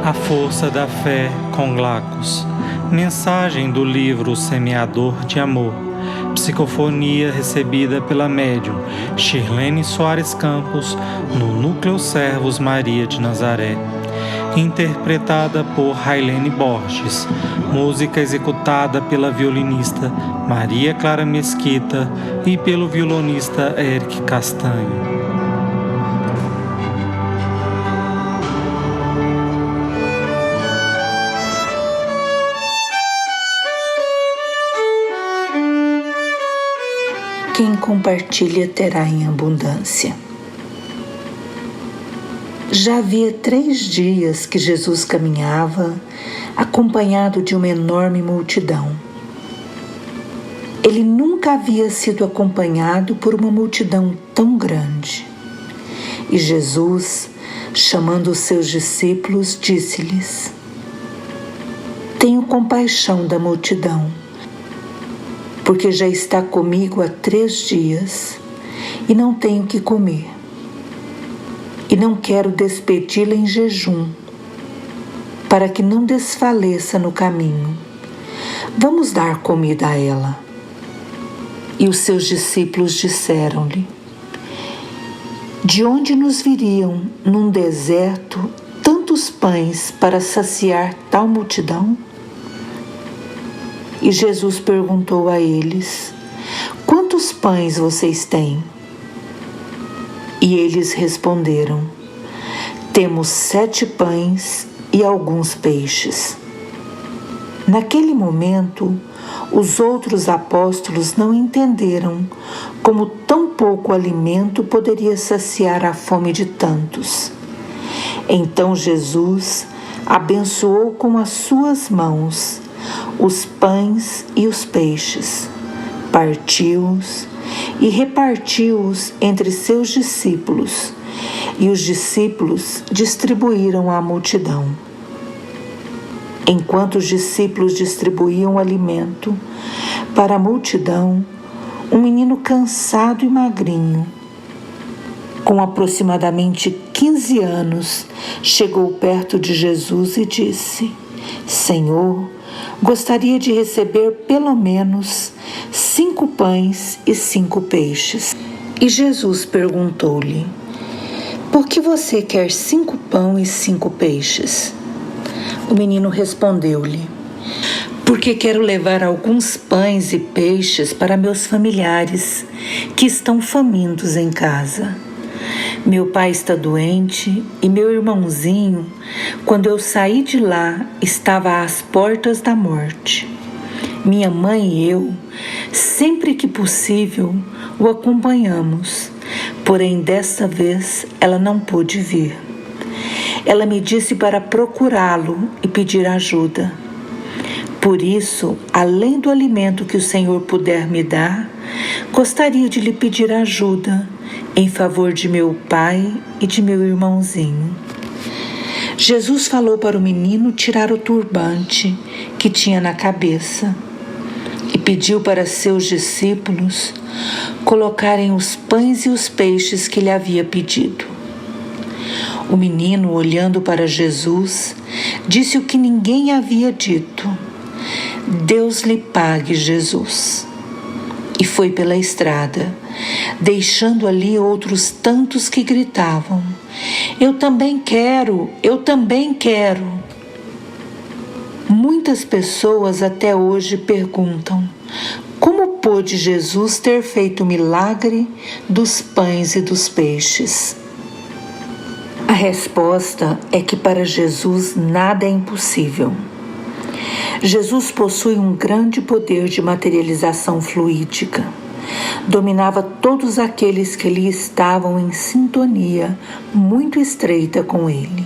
A força da fé com Glacos. Mensagem do livro Semeador de Amor. Psicofonia recebida pela médium Shirlene Soares Campos no Núcleo Servos Maria de Nazaré. Interpretada por Railene Borges. Música executada pela violinista Maria Clara Mesquita e pelo violonista Eric Castanho. Quem compartilha terá em abundância. Já havia 3 dias que Jesus caminhava, acompanhado de uma enorme multidão. Ele nunca havia sido acompanhado por uma multidão tão grande. E Jesus, chamando os seus discípulos, disse-lhes: Tenho compaixão da multidão, porque já está comigo há 3 dias e não tenho que comer. E não quero despedi-la em jejum, para que não desfaleça no caminho. Vamos dar comida a ela. E os seus discípulos disseram-lhe: De onde nos viriam num deserto tantos pães para saciar tal multidão? E Jesus perguntou a eles: Quantos pães vocês têm? E eles responderam: Temos 7 pães e alguns peixes. Naquele momento, os outros apóstolos não entenderam como tão pouco alimento poderia saciar a fome de tantos. Então Jesus abençoou com as suas mãos os pães e os peixes, partiu-os e repartiu-os entre seus discípulos, e os discípulos distribuíram à multidão. Enquanto os discípulos distribuíam o alimento para a multidão, um menino cansado e magrinho, com aproximadamente 15 anos, chegou perto de Jesus e disse: Senhor, gostaria de receber pelo menos 5 pães e 5 peixes. E Jesus perguntou-lhe: Por que você quer 5 pães e 5 peixes? O menino respondeu-lhe: Porque quero levar alguns pães e peixes para meus familiares que estão famintos em casa. Meu pai está doente e meu irmãozinho, quando eu saí de lá, estava às portas da morte. Minha mãe e eu, sempre que possível, o acompanhamos, porém desta vez ela não pôde vir. Ela me disse para procurá-lo e pedir ajuda. Por isso, além do alimento que o Senhor puder me dar, gostaria de lhe pedir ajuda em favor de meu pai e de meu irmãozinho. Jesus falou para o menino tirar o turbante que tinha na cabeça e pediu para seus discípulos colocarem os pães e os peixes que lhe havia pedido. O menino, olhando para Jesus, disse o que ninguém havia dito: Deus lhe pague, Jesus. E foi pela estrada, deixando ali outros tantos que gritavam: Eu também quero, eu também quero. Muitas pessoas até hoje perguntam: Como pôde Jesus ter feito o milagre dos pães e dos peixes? A resposta é que para Jesus nada é impossível. Jesus possui um grande poder de materialização fluídica. Dominava todos aqueles que lhe estavam em sintonia muito estreita com ele.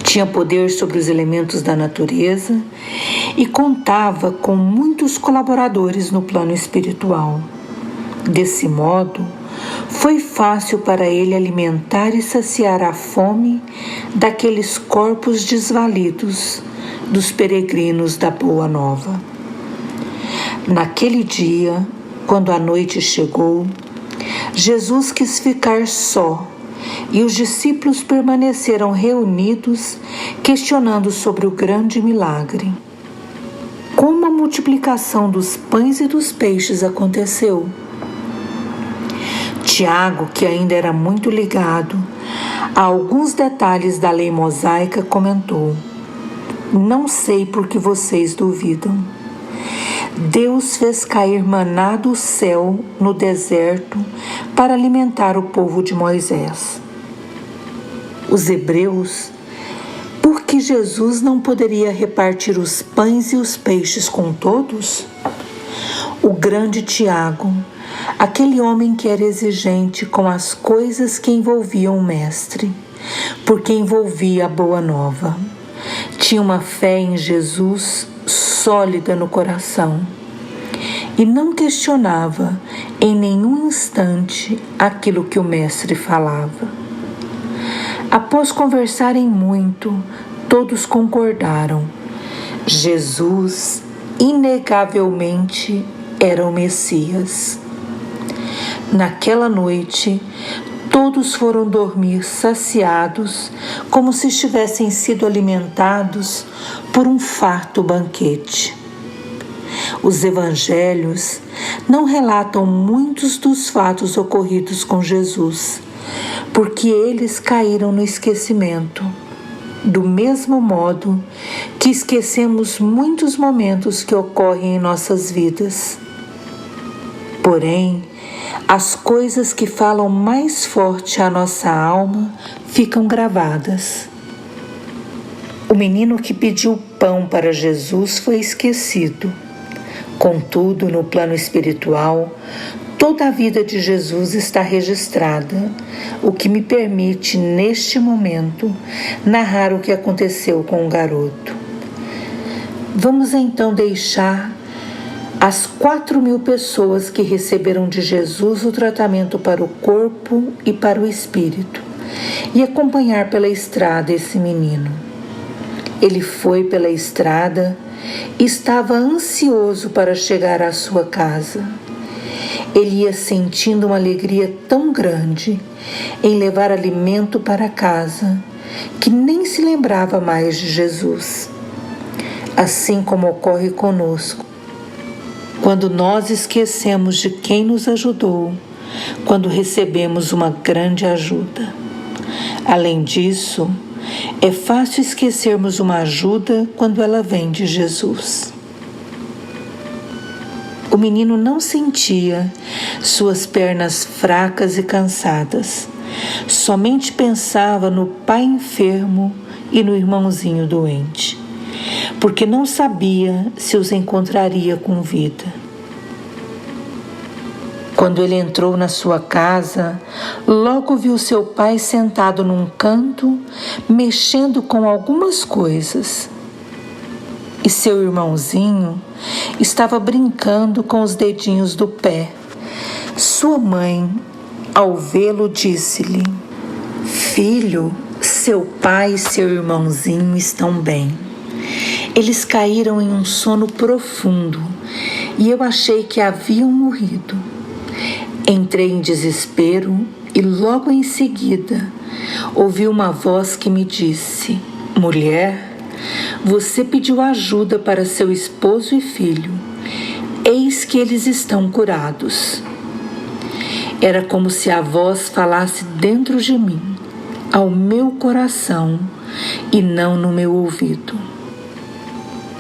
Tinha poder sobre os elementos da natureza e contava com muitos colaboradores no plano espiritual. Desse modo, foi fácil para ele alimentar e saciar a fome daqueles corpos desvalidos dos peregrinos da Boa Nova. Naquele dia, quando a noite chegou, Jesus quis ficar só e os discípulos permaneceram reunidos, questionando sobre o grande milagre. Como a multiplicação dos pães e dos peixes aconteceu? Tiago, que ainda era muito ligado a alguns detalhes da lei mosaica, comentou: não sei por que vocês duvidam. Deus fez cair maná do céu no deserto para alimentar o povo de Moisés. Os hebreus, por que Jesus não poderia repartir os pães e os peixes com todos? O grande Tiago, aquele homem que era exigente com as coisas que envolviam o Mestre, porque envolvia a Boa Nova, tinha uma fé em Jesus sólida no coração e não questionava em nenhum instante aquilo que o Mestre falava. Após conversarem muito, todos concordaram: Jesus inegavelmente era o Messias. Naquela noite, todos foram dormir saciados, como se tivessem sido alimentados por um farto banquete. Os evangelhos não relatam muitos dos fatos ocorridos com Jesus, porque eles caíram no esquecimento, do mesmo modo que esquecemos muitos momentos que ocorrem em nossas vidas. Porém, as coisas que falam mais forte à nossa alma ficam gravadas. O menino que pediu pão para Jesus foi esquecido. Contudo, no plano espiritual, toda a vida de Jesus está registrada, o que me permite, neste momento, narrar o que aconteceu com o garoto. Vamos então deixar as 4.000 pessoas que receberam de Jesus o tratamento para o corpo e para o espírito, e acompanhar pela estrada esse menino. Ele foi pela estrada e estava ansioso para chegar à sua casa. Ele ia sentindo uma alegria tão grande em levar alimento para casa que nem se lembrava mais de Jesus. Assim como ocorre conosco, quando nós esquecemos de quem nos ajudou, quando recebemos uma grande ajuda. Além disso, é fácil esquecermos uma ajuda quando ela vem de Jesus. O menino não sentia suas pernas fracas e cansadas. Somente pensava no pai enfermo e no irmãozinho doente, porque não sabia se os encontraria com vida. Quando ele entrou na sua casa, logo viu seu pai sentado num canto, mexendo com algumas coisas. E seu irmãozinho estava brincando com os dedinhos do pé. Sua mãe, ao vê-lo, disse-lhe: Filho, seu pai e seu irmãozinho estão bem. Eles caíram em um sono profundo e eu achei que haviam morrido. Entrei em desespero e logo em seguida ouvi uma voz que me disse: Mulher, você pediu ajuda para seu esposo e filho. Eis que eles estão curados. Era como se a voz falasse dentro de mim, ao meu coração e não no meu ouvido.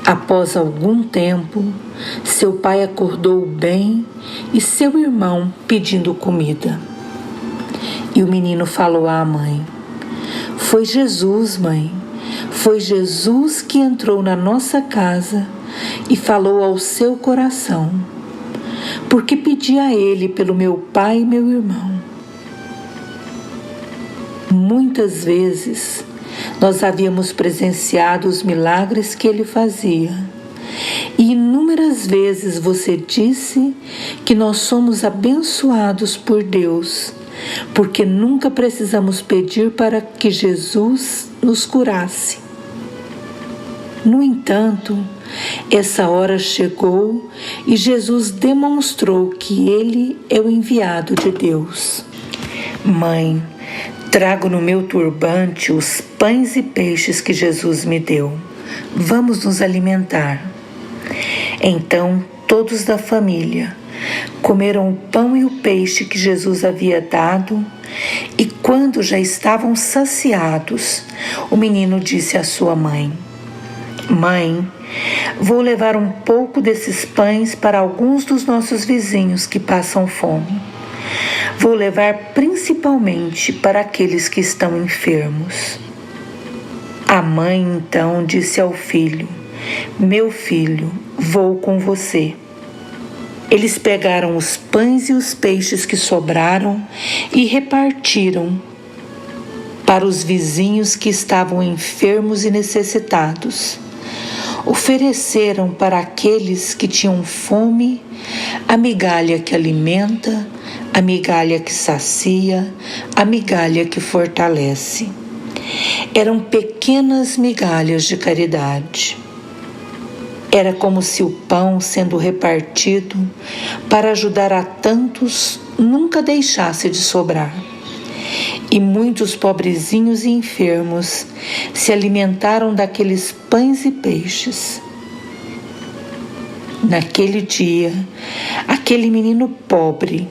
Após algum tempo, seu pai acordou bem e seu irmão pedindo comida. E o menino falou à mãe: Foi Jesus, mãe. Foi Jesus que entrou na nossa casa e falou ao seu coração, porque pedi a ele pelo meu pai e meu irmão. Muitas vezes nós havíamos presenciado os milagres que ele fazia, e inúmeras vezes você disse que nós somos abençoados por Deus, porque nunca precisamos pedir para que Jesus nos curasse. No entanto, essa hora chegou e Jesus demonstrou que Ele é o enviado de Deus. Mãe, Trago no meu turbante os pães e peixes que Jesus me deu. Vamos nos alimentar. Então, todos da família comeram o pão e o peixe que Jesus havia dado, e quando já estavam saciados, o menino disse à sua mãe: Mãe, vou levar um pouco desses pães para alguns dos nossos vizinhos que passam fome. Vou levar principalmente para aqueles que estão enfermos. A mãe então disse ao filho: Meu filho, vou com você. Eles pegaram os pães e os peixes que sobraram e repartiram para os vizinhos que estavam enfermos e necessitados. Ofereceram para aqueles que tinham fome a migalha que alimenta, a migalha que sacia, a migalha que fortalece. Eram pequenas migalhas de caridade. Era como se o pão, sendo repartido para ajudar a tantos, nunca deixasse de sobrar. E muitos pobrezinhos e enfermos se alimentaram daqueles pães e peixes. Naquele dia, aquele menino pobre,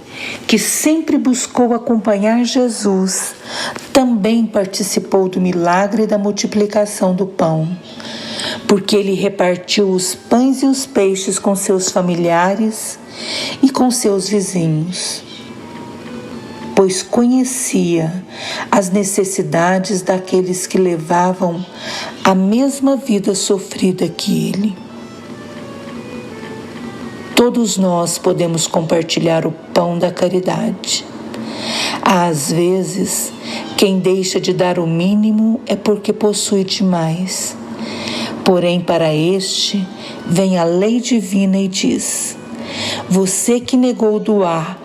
que sempre buscou acompanhar Jesus, também participou do milagre da multiplicação do pão, porque ele repartiu os pães e os peixes com seus familiares e com seus vizinhos, pois conhecia as necessidades daqueles que levavam a mesma vida sofrida que ele. Todos nós podemos compartilhar o pão da caridade. Às vezes, quem deixa de dar o mínimo é porque possui demais. Porém, para este, vem a lei divina e diz: você que negou doar,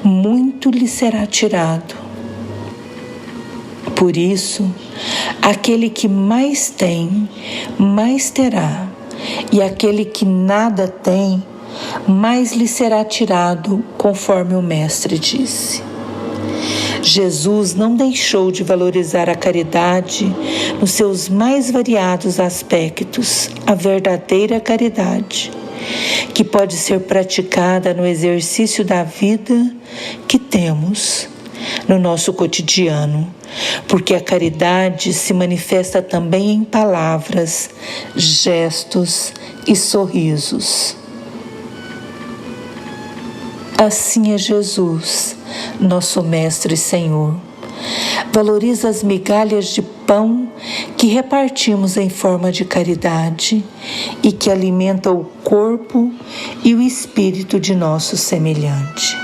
muito lhe será tirado. Por isso, aquele que mais tem, mais terá, e aquele que nada tem, mais lhe será tirado, conforme o Mestre disse. Jesus não deixou de valorizar a caridade nos seus mais variados aspectos, a verdadeira caridade, que pode ser praticada no exercício da vida que temos, no nosso cotidiano, porque a caridade se manifesta também em palavras, gestos e sorrisos. Assim é Jesus, nosso Mestre e Senhor. Valoriza as migalhas de pão que repartimos em forma de caridade e que alimenta o corpo e o espírito de nosso semelhante.